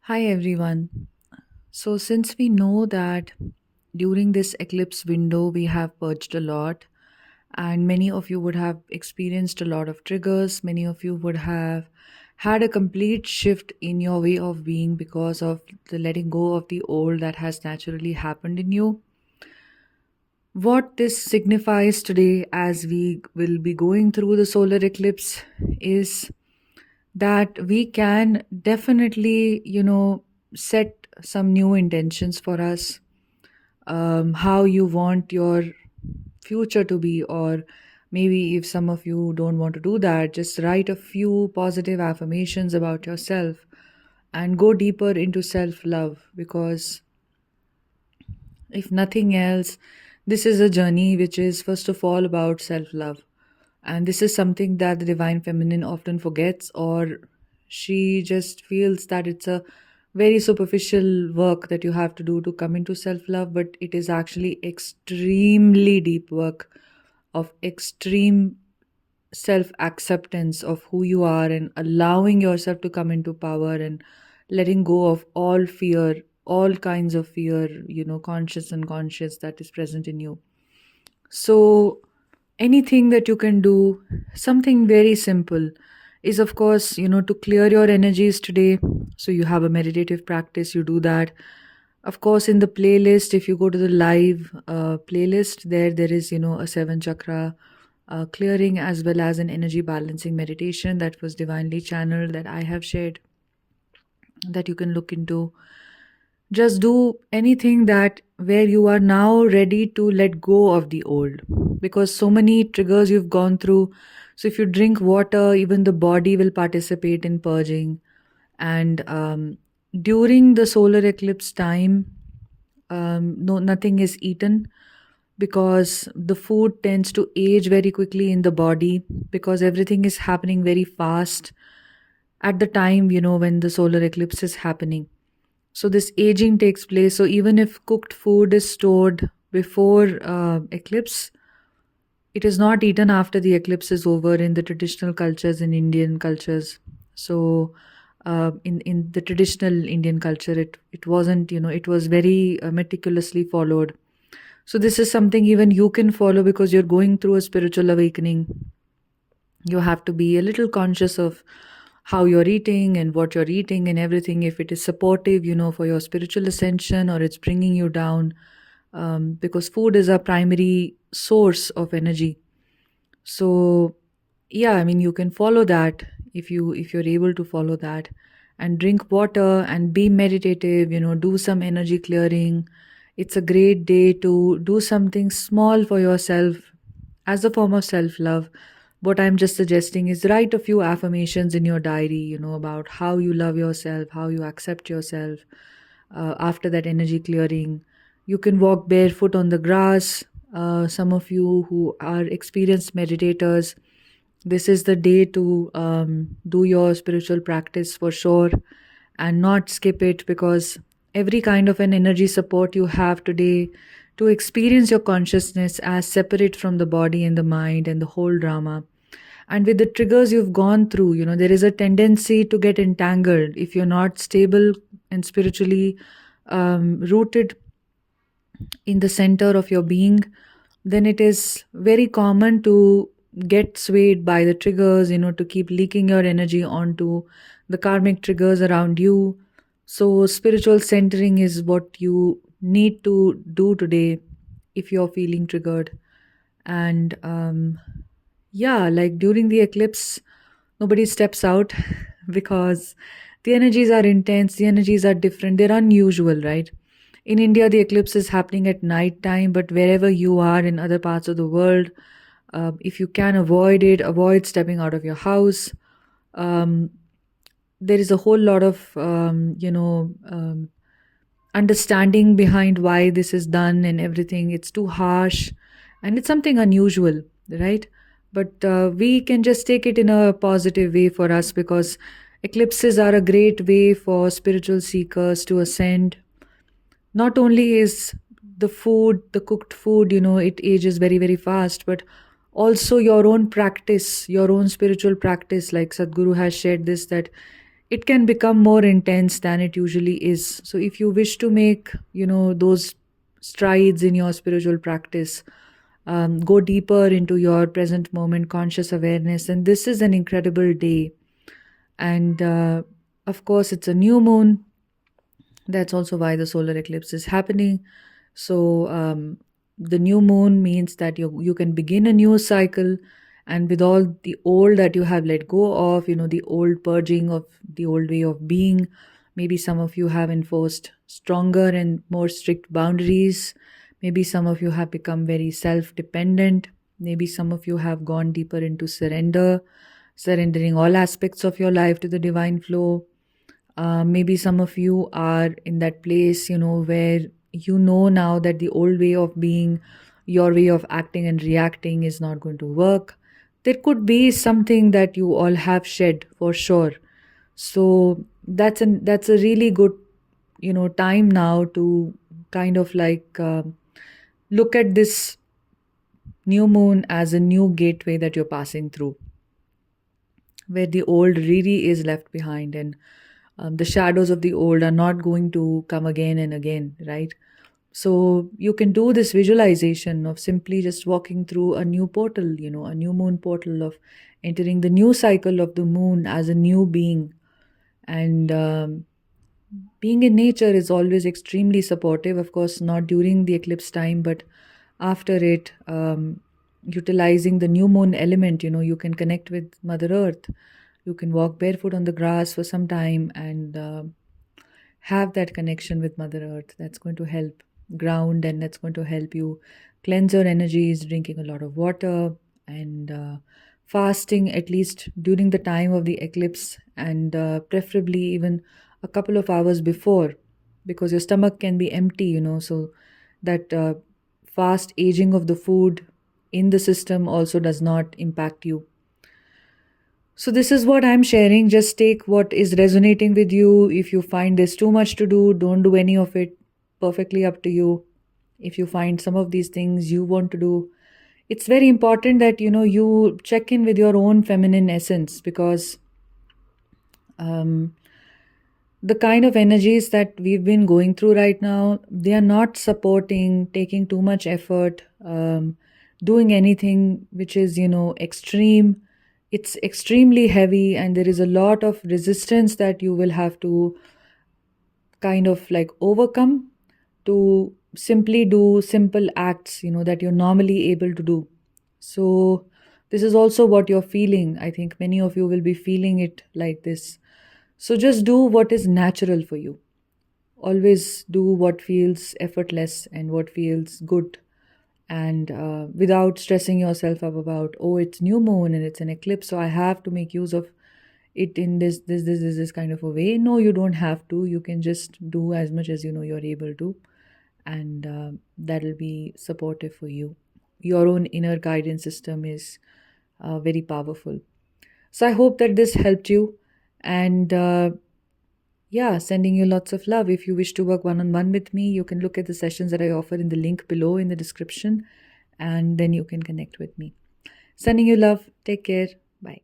Hi everyone. So, since we know that during this eclipse window we have purged a lot, and many of you would have experienced a lot of triggers, many of you would have had a complete shift in your way of being because of the letting go of the old that has naturally happened in you. What this signifies today, as we will be going through the solar eclipse, is that we can definitely, set some new intentions for us, how you want your future to be, or maybe if some of you don't want to do that, just write a few positive affirmations about yourself and go deeper into self love because if nothing else, this is a journey which is first of all about self love. And this is something that the divine feminine often forgets, or she just feels that it's a very superficial work that you have to do to come into self love, but it is actually extremely deep work of extreme self acceptance of who you are and allowing yourself to come into power and letting go of all fear, all kinds of fear, conscious and unconscious, that is present in you. So, anything that you can do, something very simple, is of course, to clear your energies today. So, you have a meditative practice, you do that. Of course, in the playlist, if you go to the live playlist, there is, a seven chakra clearing as well as an energy balancing meditation that was divinely channeled that I have shared that you can look into. Just do anything that where you are now ready to let go of the old because so many triggers you've gone through. So if you drink water, even the body will participate in purging. And during the solar eclipse time, no, nothing is eaten because the food tends to age very quickly in the body because everything is happening very fast at the time, when the solar eclipse is happening. So this aging takes place. So even if cooked food is stored before eclipse, it is not eaten after the eclipse is over in the traditional cultures in Indian cultures. So in the traditional Indian culture, it wasn't, it was very meticulously followed. So this is something even you can follow because you're going through a spiritual awakening. You have to be a little conscious of how you're eating and what you're eating and everything, if it is supportive, for your spiritual ascension, or it's bringing you down, because food is a primary source of energy. So yeah, I mean, you can follow that if you're able to follow that, and drink water and be meditative, do some energy clearing. It's a great day to do something small for yourself as a form of self love. What I'm just suggesting is write a few affirmations in your diary, about how you love yourself, how you accept yourself. After that energy clearing, you can walk barefoot on the grass. Some of you who are experienced meditators, this is the day to do your spiritual practice for sure and not skip it, because every kind of an energy support you have today to experience your consciousness as separate from the body and the mind and the whole drama. And with the triggers you've gone through, there is a tendency to get entangled if you're not stable and spiritually rooted in the center of your being. Then it is very common to get swayed by the triggers, to keep leaking your energy onto the karmic triggers around you. So, spiritual centering is what you need to do today if you're feeling triggered. And yeah, like during the eclipse, nobody steps out because the energies are intense, the energies are different, they're unusual, right? In India, the eclipse is happening at night time, but wherever you are in other parts of the world, if you can avoid it, avoid stepping out of your house. Um, there is a whole lot of, understanding behind why this is done and everything. It's too harsh and it's something unusual, right? But we can just take it in a positive way for us because eclipses are a great way for spiritual seekers to ascend. Not only is the food, the cooked food, it ages very, very fast, but also your own practice, your own spiritual practice. Like Sadhguru has shared this, that it can become more intense than it usually is. So if you wish to make, those strides in your spiritual practice, go deeper into your present moment conscious awareness, and this is an incredible day. And of course, it's a new moon. That's also why the solar eclipse is happening. So the new moon means that you can begin a new cycle, and with all the old that you have let go of, the old purging of the old way of being. Maybe some of you have enforced stronger and more strict boundaries. Maybe some of you have become very self-dependent. Maybe some of you have gone deeper into surrendering all aspects of your life to the divine flow. Maybe some of you are in that place, where now that the old way of being, your way of acting and reacting is not going to work. There could be something that you all have shed for sure. So that's a really good, time now to kind of like look at this new moon as a new gateway that you're passing through, where the old really is left behind, and the shadows of the old are not going to come again and again, right? So you can do this visualization of simply just walking through a new portal, a new moon portal, of entering the new cycle of the moon as a new being. And being in nature is always extremely supportive, of course, not during the eclipse time, but after it. Utilizing the new moon element, you can connect with Mother Earth. You can walk barefoot on the grass for some time and have that connection with Mother Earth. That's going to help ground, and that's going to help you cleanse your energies, drinking a lot of water, and fasting at least during the time of the eclipse, and preferably even a couple of hours before, because your stomach can be empty, so that fast aging of the food in the system also does not impact you. So, this is what I'm sharing. Just take what is resonating with you. If you find there's too much to do, don't do any of it. Perfectly up to you. If you find some of these things you want to do, it's very important that you check in with your own feminine essence, because um, the kind of energies that we've been going through right now, they are not supporting taking too much effort, doing anything which is extreme. It's extremely heavy, and there is a lot of resistance that you will have to kind of like overcome to simply do simple acts that you're normally able to do. So this is also what you're feeling. I think many of you will be feeling it like this. So just do what is natural for you. Always do what feels effortless and what feels good, and without stressing yourself up about, oh, it's new moon and it's an eclipse, so I have to make use of it in this kind of a way. No, you don't have to. You can just do as much as you're able to, and that'll be supportive for you. Your own inner guidance system is very powerful. So I hope that this helped you, and yeah, sending you lots of love. If you wish to work one on one with me, you can look at the sessions that I offer in the link below in the description, and then you can connect with me. Sending you love. Take care. Bye.